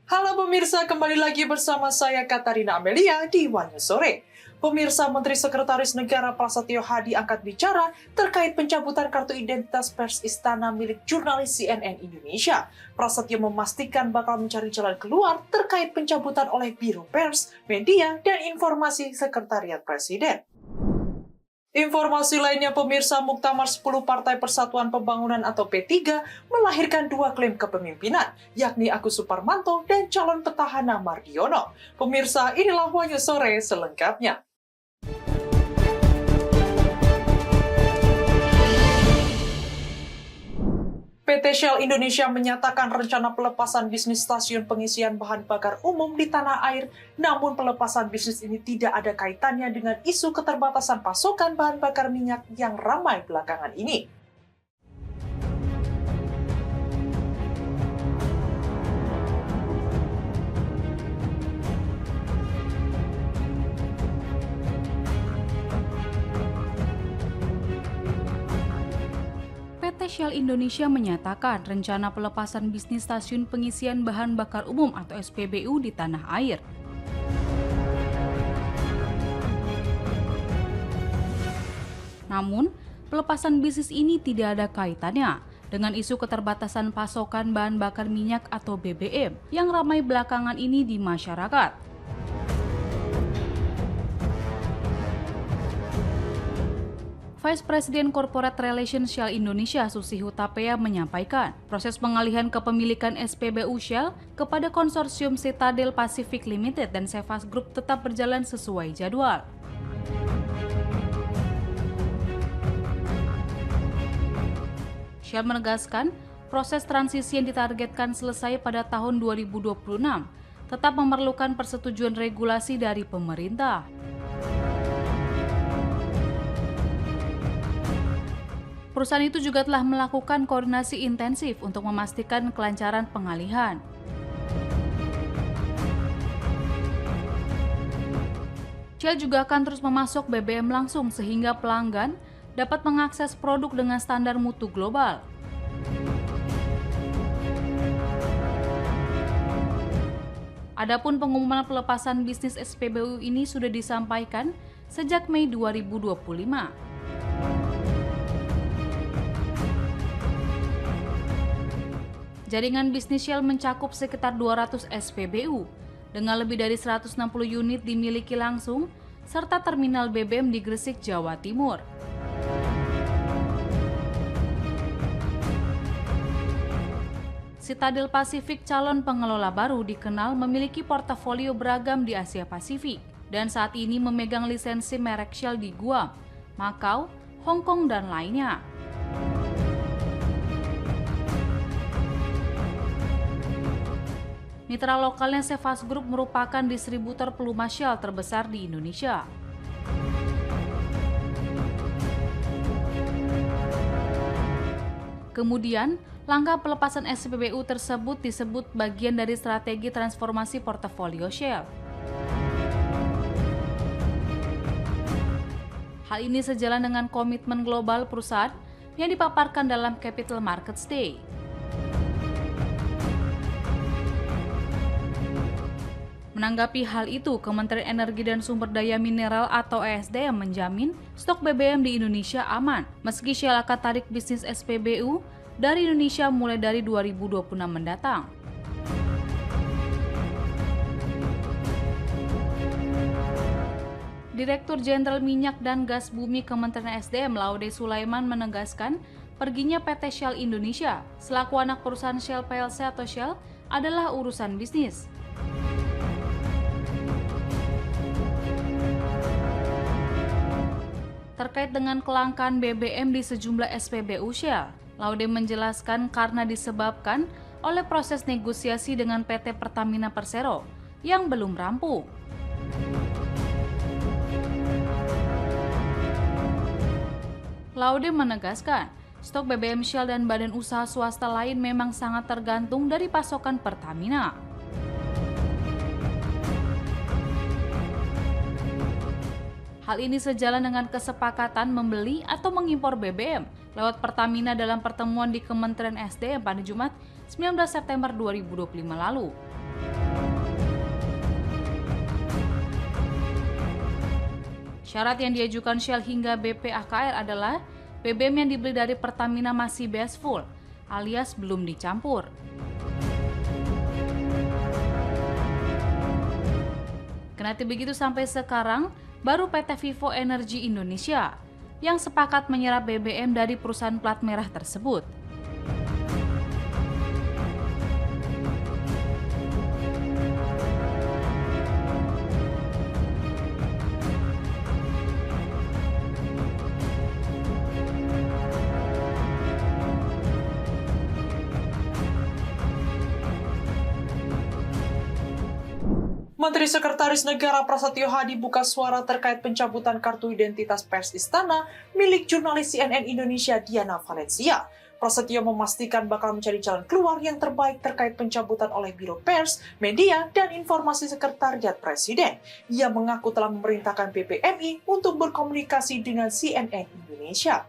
Halo pemirsa, kembali lagi bersama saya Katarina Amelia di Wanyu Sore. Pemirsa, Menteri Sekretaris Negara Prasetyo Hadi angkat bicara terkait pencabutan kartu identitas pers istana milik jurnalis CNN Indonesia. Prasetyo memastikan bakal mencari jalan keluar terkait pencabutan oleh Biro Pers, Media, dan Informasi Sekretariat Presiden. Informasi lainnya pemirsa, Muktamar 10 Partai Persatuan Pembangunan atau P3 melahirkan dua klaim kepemimpinan, yakni Agus Suparmanto dan calon petahana Mardiono. Pemirsa, inilah Wanyu Sore selengkapnya. PT Shell Indonesia menyatakan rencana pelepasan bisnis stasiun pengisian bahan bakar umum di tanah air, namun pelepasan bisnis ini tidak ada kaitannya dengan isu keterbatasan pasokan bahan bakar minyak yang ramai belakangan ini. PT Shell Indonesia menyatakan rencana pelepasan bisnis stasiun pengisian bahan bakar umum atau SPBU di tanah air. Namun, pelepasan bisnis ini tidak ada kaitannya dengan isu keterbatasan pasokan bahan bakar minyak atau BBM yang ramai belakangan ini di masyarakat. Vice President Corporate Relations Shell Indonesia Susi Hutapea menyampaikan proses pengalihan kepemilikan SPBU Shell kepada konsorsium Citadel Pacific Limited dan Sevas Group tetap berjalan sesuai jadwal. Shell menegaskan proses transisi yang ditargetkan selesai pada tahun 2026 tetap memerlukan persetujuan regulasi dari pemerintah. Perusahaan itu juga telah melakukan koordinasi intensif untuk memastikan kelancaran pengalihan. Shell juga akan terus memasok BBM langsung sehingga pelanggan dapat mengakses produk dengan standar mutu global. Adapun pengumuman pelepasan bisnis SPBU ini sudah disampaikan sejak Mei 2025. Jaringan bisnis Shell mencakup sekitar 200 SPBU, dengan lebih dari 160 unit dimiliki langsung, serta terminal BBM di Gresik, Jawa Timur. Citadel Pacific, calon pengelola baru, dikenal memiliki portofolio beragam di Asia Pasifik, dan saat ini memegang lisensi merek Shell di Guam, Makau, Hong Kong, dan lainnya. Mitra lokalnya Sevas Group merupakan distributor pelumas Shell terbesar di Indonesia. Kemudian, langkah pelepasan SPBU tersebut disebut bagian dari strategi transformasi portofolio Shell. Hal ini sejalan dengan komitmen global perusahaan yang dipaparkan dalam Capital Markets Day. Menanggapi hal itu, Kementerian Energi dan Sumber Daya Mineral atau ESDM menjamin stok BBM di Indonesia aman, meski Shell akan tarik bisnis SPBU dari Indonesia mulai dari 2026 mendatang. Direktur Jenderal Minyak dan Gas Bumi Kementerian SDM Laude Sulaiman menegaskan perginya PT Shell Indonesia selaku anak perusahaan Shell PLC atau Shell adalah urusan bisnis. Terkait dengan kelangkaan BBM di sejumlah SPBU Shell, Laude menjelaskan karena disebabkan oleh proses negosiasi dengan PT Pertamina Persero yang belum rampung. Laude menegaskan, stok BBM Shell dan badan usaha swasta lain memang sangat tergantung dari pasokan Pertamina. Hal ini sejalan dengan kesepakatan membeli atau mengimpor BBM lewat Pertamina dalam pertemuan di Kementerian SDM pada Jumat 19 September 2025 lalu. Syarat yang diajukan Shell hingga BPAKR adalah BBM yang dibeli dari Pertamina masih base full, alias belum dicampur. Kendati begitu sampai sekarang, baru PT Vivo Energy Indonesia yang sepakat menyerap BBM dari perusahaan plat merah tersebut. Menteri Sekretaris Negara Prasetyo Hadi buka suara terkait pencabutan kartu identitas pers Istana milik jurnalis CNN Indonesia Diana Valencia. Prasetyo memastikan bakal mencari jalan keluar yang terbaik terkait pencabutan oleh Biro Pers, Media, dan Informasi Sekretariat Presiden. Ia mengaku telah memerintahkan BPMI untuk berkomunikasi dengan CNN Indonesia.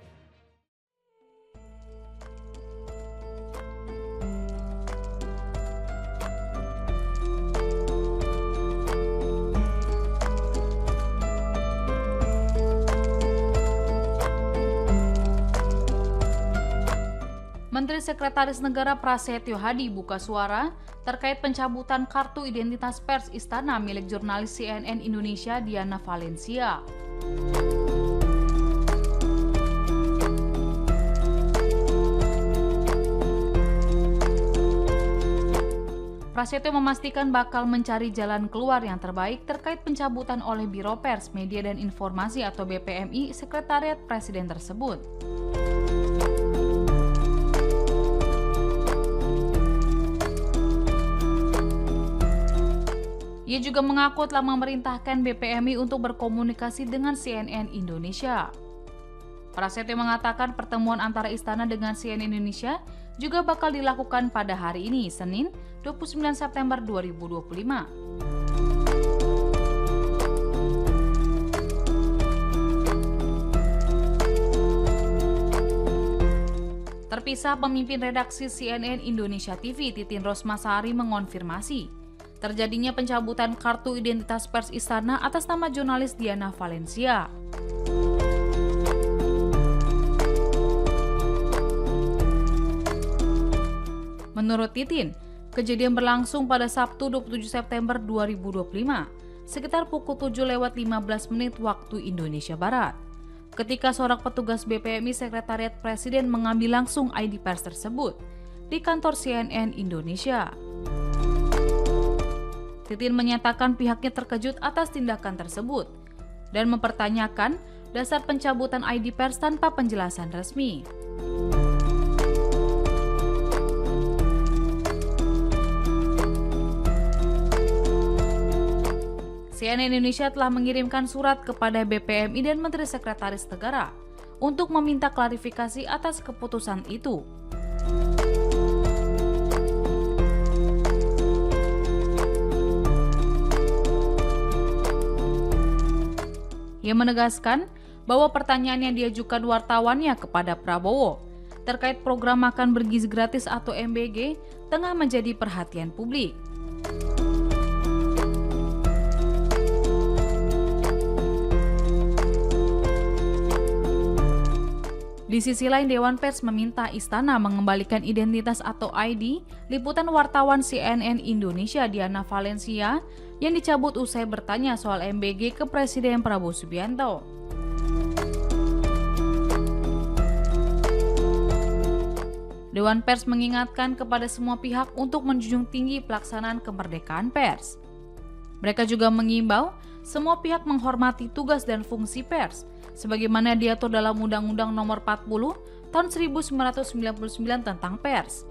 Menteri Sekretaris Negara Prasetyo Hadi buka suara terkait pencabutan kartu identitas pers Istana milik jurnalis CNN Indonesia Diana Valencia. Prasetyo memastikan bakal mencari jalan keluar yang terbaik terkait pencabutan oleh Biro Pers, Media, dan Informasi atau BPMI Sekretariat Presiden tersebut. Ia juga mengaku telah memerintahkan BPMI untuk berkomunikasi dengan CNN Indonesia. Prasetyo mengatakan pertemuan antara Istana dengan CNN Indonesia juga bakal dilakukan pada hari ini, Senin, 29 September 2025. Terpisah, pemimpin redaksi CNN Indonesia TV, Titin Rosmasari, mengonfirmasi terjadinya pencabutan kartu identitas pers Istana atas nama jurnalis Diana Valencia. Menurut Titin, kejadian berlangsung pada Sabtu 27 September 2025, sekitar pukul 7:15 waktu Indonesia Barat. Ketika seorang petugas BPMI Sekretariat Presiden mengambil langsung ID pers tersebut di kantor CNN Indonesia. Titin menyatakan pihaknya terkejut atas tindakan tersebut dan mempertanyakan dasar pencabutan ID pers tanpa penjelasan resmi. CNN Indonesia telah mengirimkan surat kepada BPMI dan Menteri Sekretaris Negara untuk meminta klarifikasi atas keputusan itu. Ia menegaskan bahwa pertanyaan yang diajukan wartawannya kepada Prabowo terkait program makan bergizi gratis atau MBG tengah menjadi perhatian publik. Di sisi lain, Dewan Pers meminta Istana mengembalikan identitas atau ID liputan wartawan CNN Indonesia Diana Valencia yang dicabut usai bertanya soal MBG ke Presiden Prabowo Subianto. Dewan Pers mengingatkan kepada semua pihak untuk menjunjung tinggi pelaksanaan kemerdekaan pers. Mereka juga mengimbau semua pihak menghormati tugas dan fungsi pers sebagaimana diatur dalam Undang-Undang Nomor 40 Tahun 1999 tentang pers.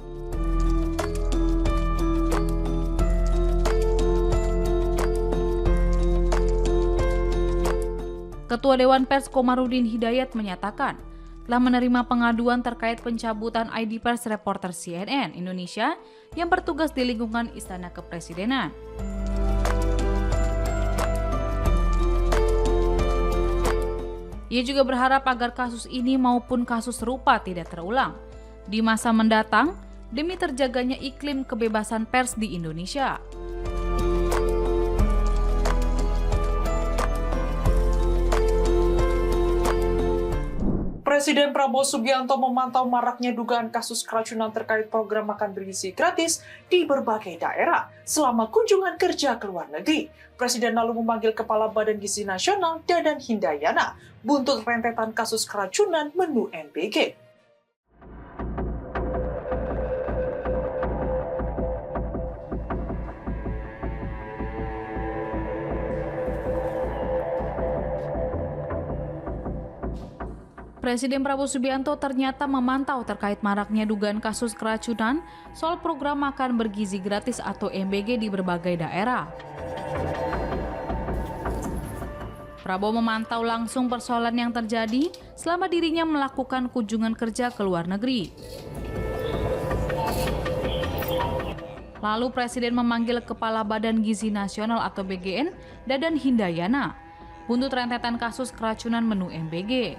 Ketua Dewan Pers Komarudin Hidayat menyatakan telah menerima pengaduan terkait pencabutan ID pers reporter CNN Indonesia yang bertugas di lingkungan Istana Kepresidenan. Ia juga berharap agar kasus ini maupun kasus serupa tidak terulang di masa mendatang demi terjaganya iklim kebebasan pers di Indonesia. Presiden Prabowo Subianto memantau maraknya dugaan kasus keracunan terkait program makan bergizi gratis di berbagai daerah selama kunjungan kerja ke luar negeri. Presiden lalu memanggil Kepala Badan Gizi Nasional Dadan Hindayana buntut rentetan kasus keracunan menu MBG. Presiden Prabowo Subianto ternyata memantau terkait maraknya dugaan kasus keracunan soal program makan bergizi gratis atau MBG di berbagai daerah. Prabowo memantau langsung persoalan yang terjadi selama dirinya melakukan kunjungan kerja ke luar negeri. Lalu Presiden memanggil Kepala Badan Gizi Nasional atau BGN, Dadan Hindayana, buntut rentetan kasus keracunan menu MBG.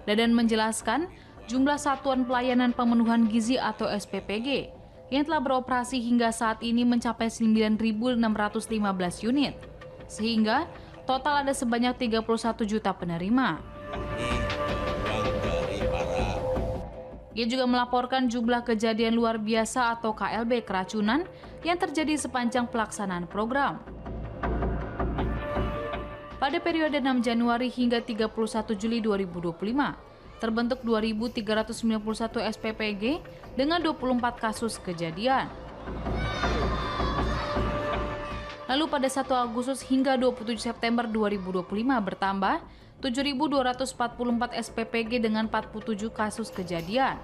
Dadan menjelaskan jumlah satuan pelayanan pemenuhan gizi atau SPPG yang telah beroperasi hingga saat ini mencapai 9.615 unit, sehingga total ada sebanyak 31 juta penerima. Ia juga melaporkan jumlah kejadian luar biasa atau KLB keracunan yang terjadi sepanjang pelaksanaan program. Pada periode 6 Januari hingga 31 Juli 2025, terbentuk 2.391 SPPG dengan 24 kasus kejadian. Lalu pada 1 Agustus hingga 27 September 2025 bertambah 7.244 SPPG dengan 47 kasus kejadian.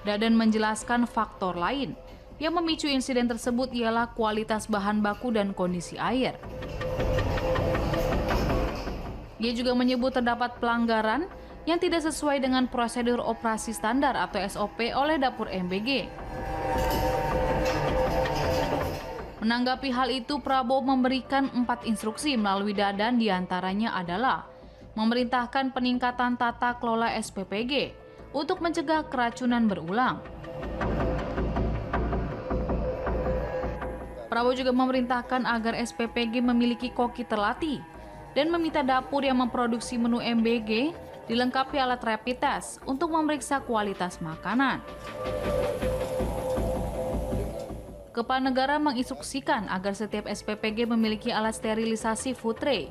Dadan menjelaskan faktor lain yang memicu insiden tersebut ialah kualitas bahan baku dan kondisi air. Dia juga menyebut terdapat pelanggaran yang tidak sesuai dengan prosedur operasi standar atau SOP oleh dapur MBG. Menanggapi hal itu, Prabowo memberikan 4 instruksi melalui Dadan, diantaranya adalah memerintahkan peningkatan tata kelola SPPG untuk mencegah keracunan berulang. Prabowo juga memerintahkan agar SPPG memiliki koki terlatih dan meminta dapur yang memproduksi menu MBG dilengkapi alat rapid test untuk memeriksa kualitas makanan. Kepala negara menginstruksikan agar setiap SPPG memiliki alat sterilisasi food tray.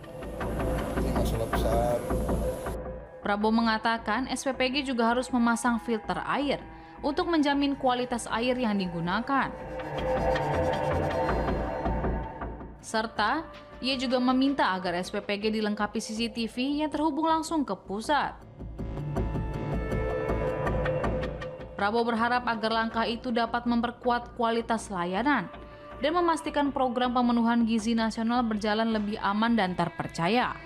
Prabowo mengatakan SPPG juga harus memasang filter air untuk menjamin kualitas air yang digunakan. Serta, ia juga meminta agar SPPG dilengkapi CCTV yang terhubung langsung ke pusat. Prabowo berharap agar langkah itu dapat memperkuat kualitas layanan dan memastikan program pemenuhan gizi nasional berjalan lebih aman dan terpercaya.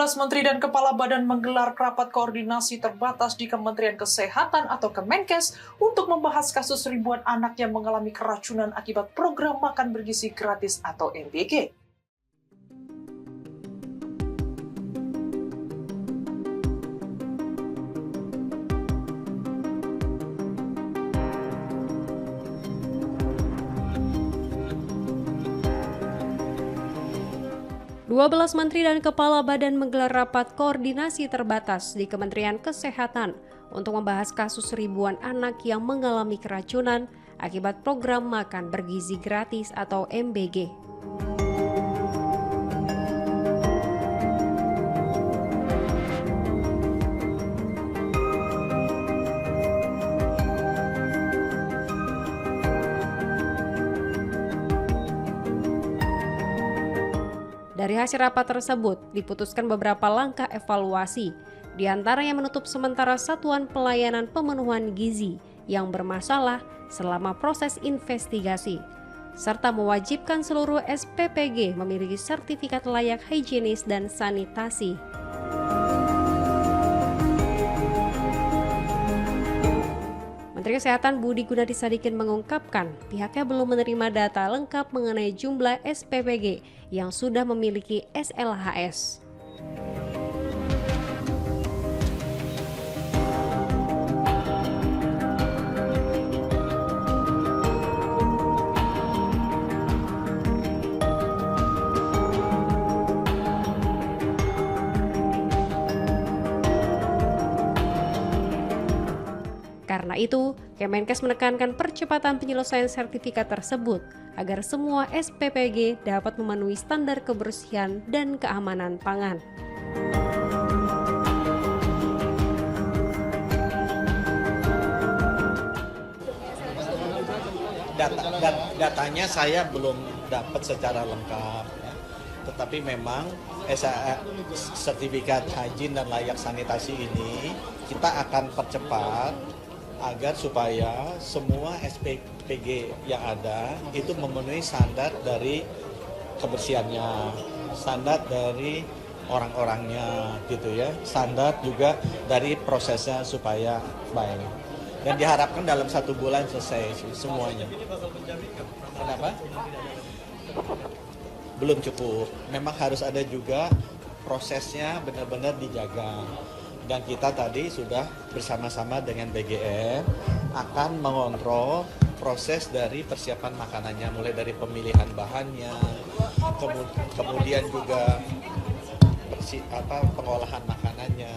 Belas Menteri dan Kepala Badan menggelar rapat koordinasi terbatas di Kementerian Kesehatan atau Kemenkes untuk membahas kasus ribuan anak yang mengalami keracunan akibat program makan bergizi gratis atau MBG. Belas Menteri dan Kepala Badan menggelar rapat koordinasi terbatas di Kementerian Kesehatan untuk membahas kasus ribuan anak yang mengalami keracunan akibat program makan bergizi gratis atau MBG. Dari hasil rapat tersebut, diputuskan beberapa langkah evaluasi, di antaranya menutup sementara satuan pelayanan pemenuhan gizi yang bermasalah selama proses investigasi, serta mewajibkan seluruh SPPG memiliki sertifikat layak higienis dan sanitasi. Menteri Kesehatan Budi Gunadi Sadikin mengungkapkan pihaknya belum menerima data lengkap mengenai jumlah SPPG yang sudah memiliki SLHS. Karena itu, Kemenkes menekankan percepatan penyelesaian sertifikat tersebut agar semua SPPG dapat memenuhi standar kebersihan dan keamanan pangan. Datanya saya belum dapat secara lengkap, ya. Tetapi memang sertifikat hygiene dan layak sanitasi ini kita akan percepat agar supaya semua SPPG yang ada itu memenuhi standar dari kebersihannya, standar dari orang-orangnya gitu ya, standar juga dari prosesnya supaya baik. Dan diharapkan dalam 1 bulan selesai semuanya. Kenapa? Belum cukup. Memang harus ada juga prosesnya benar-benar dijaga. Dan kita tadi sudah bersama-sama dengan BGM akan mengontrol proses dari persiapan makanannya, mulai dari pemilihan bahannya, kemudian juga pengolahan makanannya,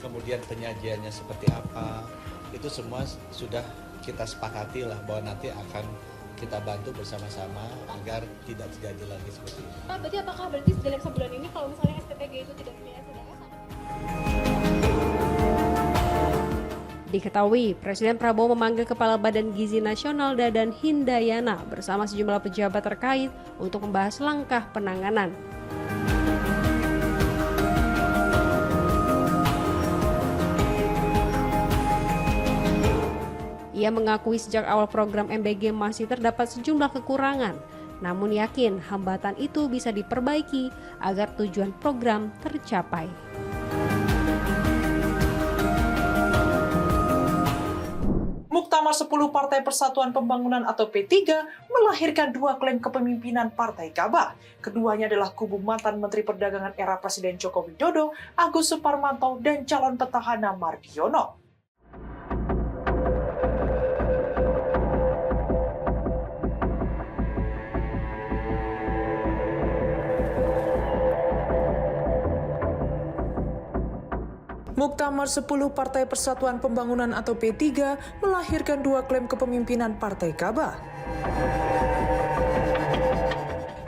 kemudian penyajiannya seperti apa. Itu semua sudah kita sepakati lah bahwa nanti akan kita bantu bersama-sama agar tidak terjadi lagi seperti ini. Pak, berarti dalam sebulan ini kalau misalnya SPPG itu tidak punya SDK? Diketahui, Presiden Prabowo memanggil Kepala Badan Gizi Nasional Dadan Hindayana bersama sejumlah pejabat terkait untuk membahas langkah penanganan. Ia mengakui sejak awal program MBG masih terdapat sejumlah kekurangan, namun yakin hambatan itu bisa diperbaiki agar tujuan program tercapai. Muktamar 10 Partai Persatuan Pembangunan atau P3 melahirkan 2 klaim kepemimpinan Partai Kabah. Keduanya adalah kubu mantan Menteri Perdagangan era Presiden Joko Widodo, Agus Suparmanto, dan calon petahana Mardiono. Muktamar 10 Partai Persatuan Pembangunan atau P3 melahirkan 2 klaim kepemimpinan Partai Kabah.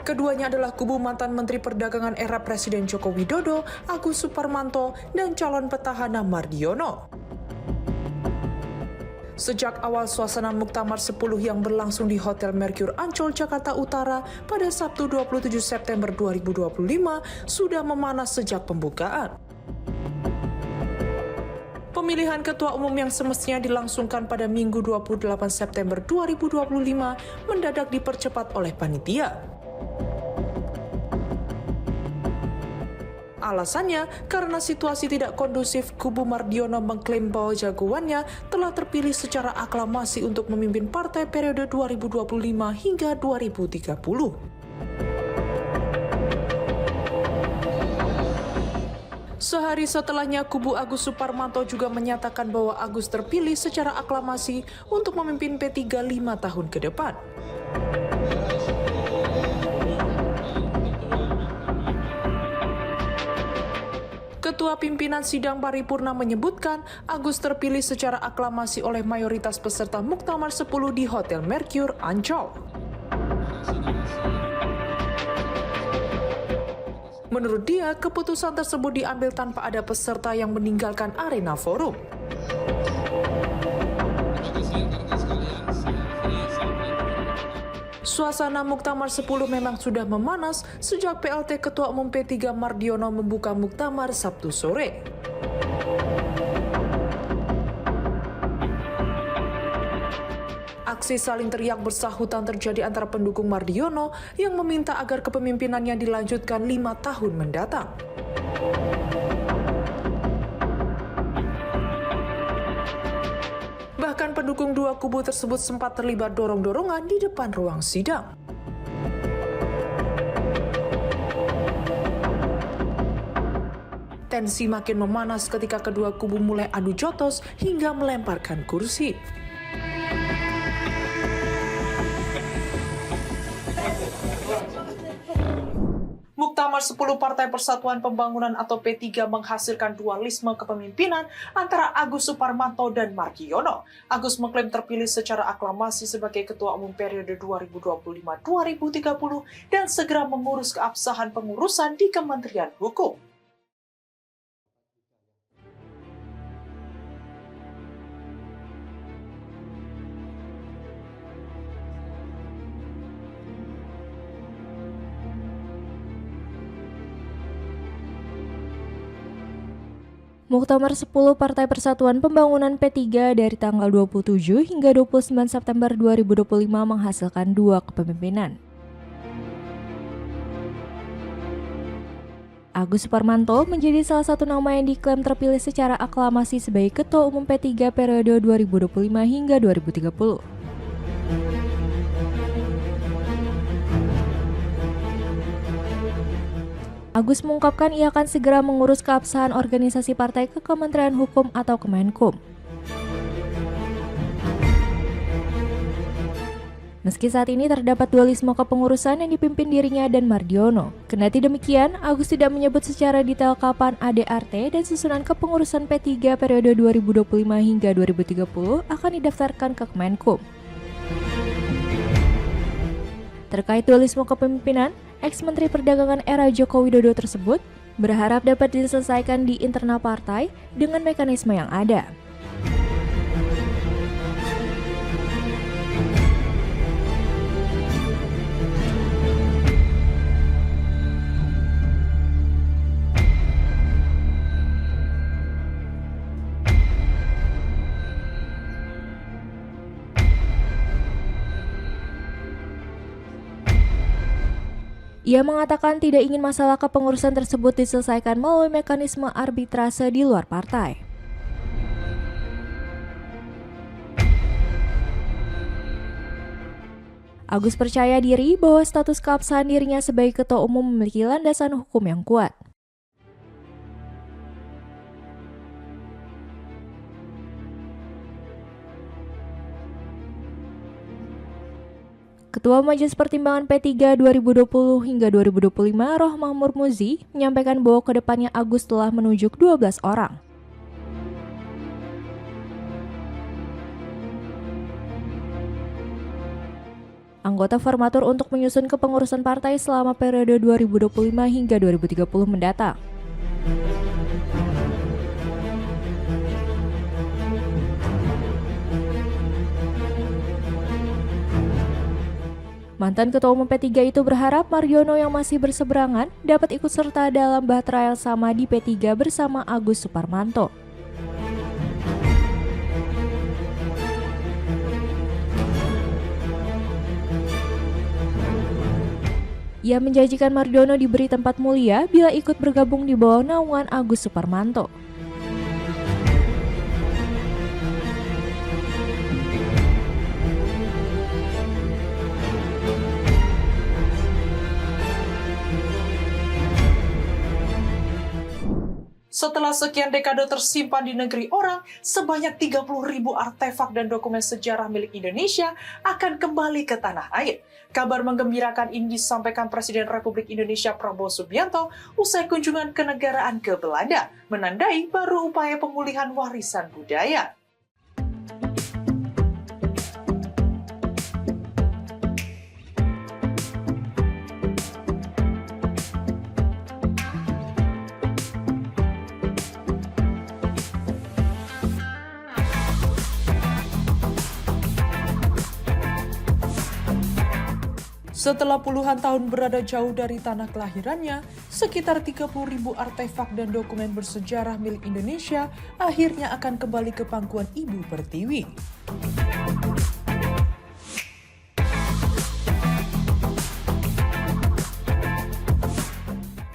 Keduanya adalah kubu mantan Menteri Perdagangan era Presiden Joko Widodo, Agus Suparmanto, dan calon petahana Mardiono. Sejak awal suasana Muktamar 10 yang berlangsung di Hotel Mercure Ancol, Jakarta Utara pada Sabtu 27 September 2025 sudah memanas sejak pembukaan. Pemilihan ketua umum yang semestinya dilangsungkan pada Minggu 28 September 2025 mendadak dipercepat oleh panitia. Alasannya karena situasi tidak kondusif, kubu Mardiono mengklaim bahwa jagoannya telah terpilih secara aklamasi untuk memimpin partai periode 2025 hingga 2030. Sehari setelahnya, kubu Agus Suparmanto juga menyatakan bahwa Agus terpilih secara aklamasi untuk memimpin P3 5 tahun ke depan. Ketua Pimpinan Sidang Paripurna menyebutkan Agus terpilih secara aklamasi oleh mayoritas peserta Muktamar 10 di Hotel Mercure Ancol. Menurut dia, keputusan tersebut diambil tanpa ada peserta yang meninggalkan arena forum. Suasana Muktamar 10 memang sudah memanas sejak PLT Ketua Umum P3 Mardiono membuka Muktamar Sabtu sore. Aksi saling teriak bersahutan terjadi antara pendukung Mardiono yang meminta agar kepemimpinannya dilanjutkan 5 tahun mendatang. Bahkan pendukung dua kubu tersebut sempat terlibat dorong-dorongan di depan ruang sidang. Tensi makin memanas ketika kedua kubu mulai adu jotos hingga melemparkan kursi. Muktamar Muktamar 10 Partai Persatuan Pembangunan atau P3 menghasilkan dualisme kepemimpinan antara Agus Suparmanto dan Mardiono. Agus mengklaim terpilih secara aklamasi sebagai Ketua Umum periode 2025-2030 dan segera mengurus keabsahan pengurusan di Kementerian Hukum. Muktamar 10 Partai Persatuan Pembangunan P3 dari tanggal 27 hingga 29 September 2025 menghasilkan 2 kepemimpinan. Agus Suparmanto menjadi salah satu nama yang diklaim terpilih secara aklamasi sebagai Ketua Umum P3 periode 2025 hingga 2030. Agus mengungkapkan ia akan segera mengurus keabsahan organisasi partai ke Kementerian Hukum atau Kemenkum. Meski saat ini terdapat dualisme kepengurusan yang dipimpin dirinya dan Mardiono. Kendati demikian, Agus tidak menyebut secara detail kapan ADRT dan susunan kepengurusan P3 periode 2025 hingga 2030 akan didaftarkan ke Kemenkum. Terkait dualisme kepemimpinan, ex-Menteri Perdagangan era Joko Widodo tersebut berharap dapat diselesaikan di internal partai dengan mekanisme yang ada. Ia mengatakan tidak ingin masalah kepengurusan tersebut diselesaikan melalui mekanisme arbitrase di luar partai. Agus percaya diri bahwa status keabsahan dirinya sebagai Ketua Umum memiliki landasan hukum yang kuat. Ketua Majelis Pertimbangan P3 2020 hingga 2025 Rohmah Murmuzi menyampaikan bahwa kedepannya Agus telah menunjuk 12 orang. Anggota formatur untuk menyusun kepengurusan partai selama periode 2025 hingga 2030 mendatang. Mantan Ketua Umum P3 itu berharap Mardiono yang masih berseberangan dapat ikut serta dalam bahtera yang sama di P3 bersama Agus Suparmanto. Ia menjanjikan Mardiono diberi tempat mulia bila ikut bergabung di bawah naungan Agus Suparmanto. Setelah sekian dekade tersimpan di negeri orang, sebanyak 30.000 artefak dan dokumen sejarah milik Indonesia akan kembali ke tanah air. Kabar menggembirakan ini disampaikan Presiden Republik Indonesia Prabowo Subianto usai kunjungan kenegaraan ke Belanda, menandai baru upaya pemulihan warisan budaya. Setelah puluhan tahun berada jauh dari tanah kelahirannya, sekitar 30.000 artefak dan dokumen bersejarah milik Indonesia akhirnya akan kembali ke pangkuan Ibu Pertiwi.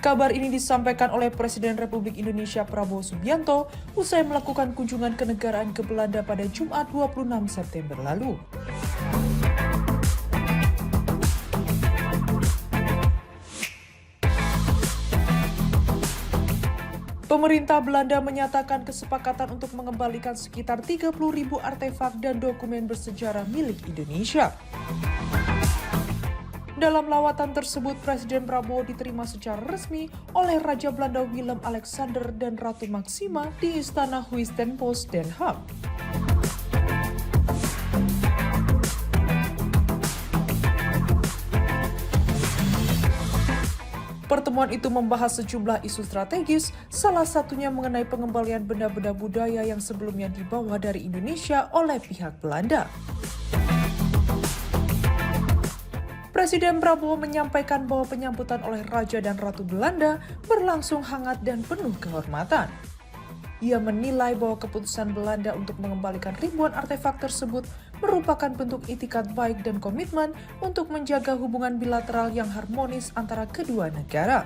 Kabar ini disampaikan oleh Presiden Republik Indonesia Prabowo Subianto usai melakukan kunjungan kenegaraan ke Belanda pada Jumat 26 September lalu. Pemerintah Belanda menyatakan kesepakatan untuk mengembalikan sekitar 30.000 artefak dan dokumen bersejarah milik Indonesia. Dalam lawatan tersebut, Presiden Prabowo diterima secara resmi oleh Raja Belanda Willem-Alexander dan Ratu Maxima di Istana Huis-ten-Bosch, Den Haag. Pertemuan itu membahas sejumlah isu strategis, salah satunya mengenai pengembalian benda-benda budaya yang sebelumnya dibawa dari Indonesia oleh pihak Belanda. Presiden Prabowo menyampaikan bahwa penyambutan oleh Raja dan Ratu Belanda berlangsung hangat dan penuh kehormatan. Ia menilai bahwa keputusan Belanda untuk mengembalikan ribuan artefak tersebut merupakan bentuk itikat baik dan komitmen untuk menjaga hubungan bilateral yang harmonis antara kedua negara.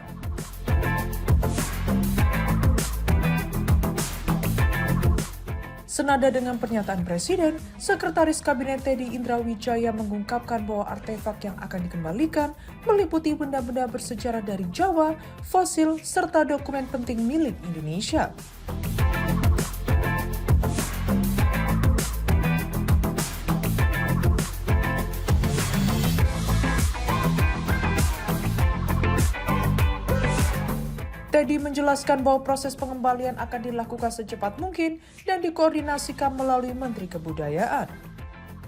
Senada dengan pernyataan Presiden, Sekretaris Kabinet Teddy Indrawijaya mengungkapkan bahwa artefak yang akan dikembalikan meliputi benda-benda bersejarah dari Jawa, fosil, serta dokumen penting milik Indonesia. Teddy menjelaskan bahwa proses pengembalian akan dilakukan secepat mungkin dan dikoordinasikan melalui Menteri Kebudayaan.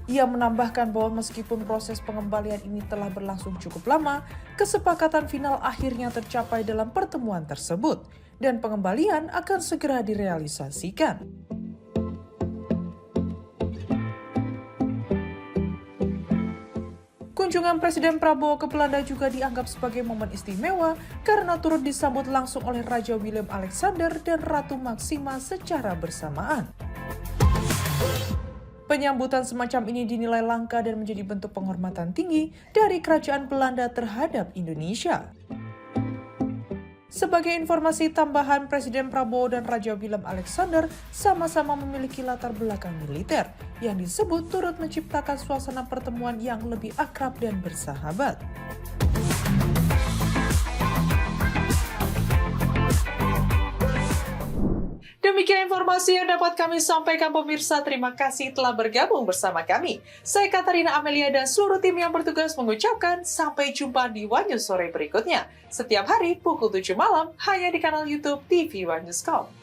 Ia menambahkan bahwa meskipun proses pengembalian ini telah berlangsung cukup lama, kesepakatan final akhirnya tercapai dalam pertemuan tersebut dan pengembalian akan segera direalisasikan. Kunjungan Presiden Prabowo ke Belanda juga dianggap sebagai momen istimewa karena turut disambut langsung oleh Raja Willem-Alexander dan Ratu Maxima secara bersamaan. Penyambutan semacam ini dinilai langka dan menjadi bentuk penghormatan tinggi dari Kerajaan Belanda terhadap Indonesia. Sebagai informasi tambahan, Presiden Prabowo dan Raja Willem-Alexander sama-sama memiliki latar belakang militer yang disebut turut menciptakan suasana pertemuan yang lebih akrab dan bersahabat. Demikian informasi yang dapat kami sampaikan pemirsa. Terima kasih telah bergabung bersama kami. Saya Katarina Amelia dan seluruh tim yang bertugas mengucapkan sampai jumpa di One News sore berikutnya. Setiap hari pukul 7 malam hanya di kanal YouTube TV One News.com.